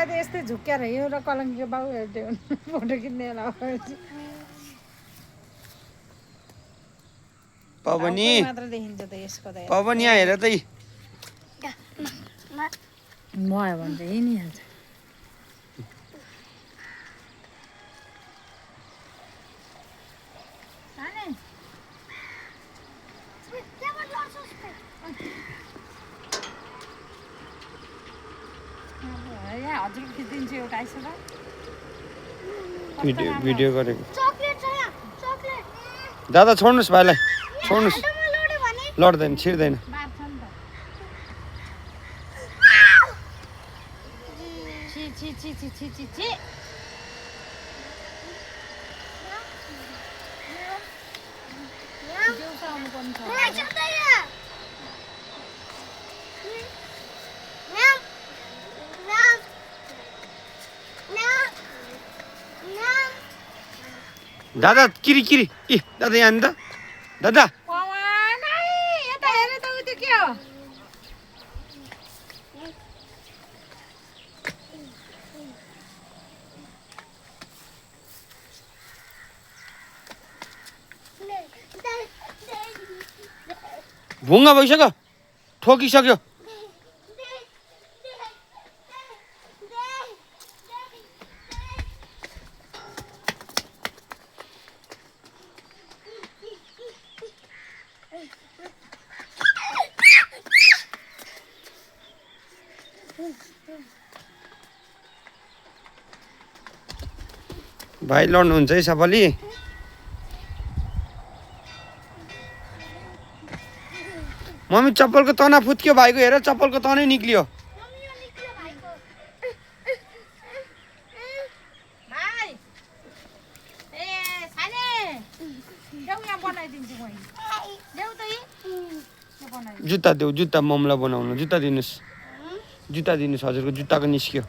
त यस्तै झुक्क्याएर हिँड्यो र कलङ्कीको बाउ हेर्दै फोटो खिच्ने होला पवनी मात्र देखिन्छ त यसको त पवन यहाँ हेर त भयो भने चाहिँ हिँडिहाल्छ हजुर खिचिदिन्छु एउटा आइसक्यो भिडियो गरेको दादा छोड्नुहोस् भाइलाई छोड्नुहोस् लड्दैन छिर्दैन दादा किरी किरी इ दादा यहाँ नि त दादा यता हेर त उ त्यो के हो भुङ्गा भइसक्यो ठोकिसक्यो भाइ लड्नुहुन्छ है सबैले मम्मी चप्पलको तना फुत्क्यो भाइको हेर चप्पलको तनै निक्लियो जुत्ता देऊ जुत्ता ममलाई बनाउनु जुत्ता दिनुहोस् जुत्ता दिनुहोस् हजुरको जुत्ताको निस्क्यो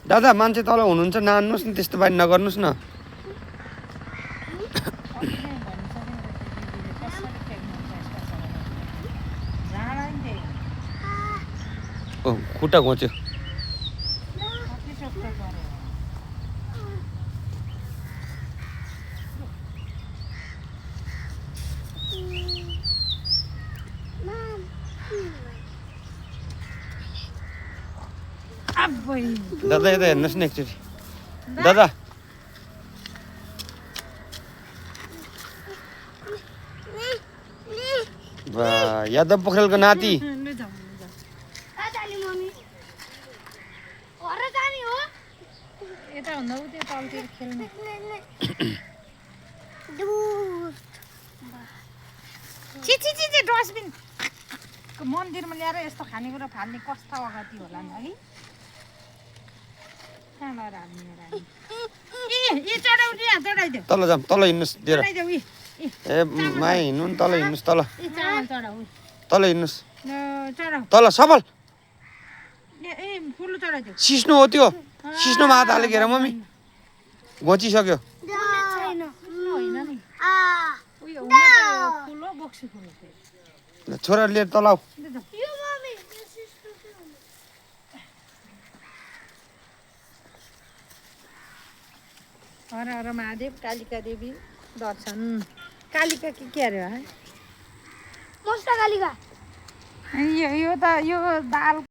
दादा मान्छे तल हुनुहुन्छ नान्नुहोस् न त्यस्तो बानी नगर्नुहोस् न ओ खुट्टा घोच्यो दादा यता हेर्नुहोस् न एकचोटि दादा यादव पोखरेलको नाति डस्टबिनको मन्दिरमा ल्याएर यस्तो खानेकुरा फाल्ने कस्ता अगाडि होला नि है तल जाऊँ तल हिँड्नुहोस् दिएर ए माइ हिँड्नु नि तल हिँड्नुहोस् तल तल हिँड्नुहोस् तल सबल सिस्नो हो त्यो सिस्नोमा हात हालेको हेर मम्मी घोचिसक्यो छोरा लिएर तल आऊ हर हर महादेव कालिका देवी दर्शन कालिका के अरे है कालिका यो त यो दाल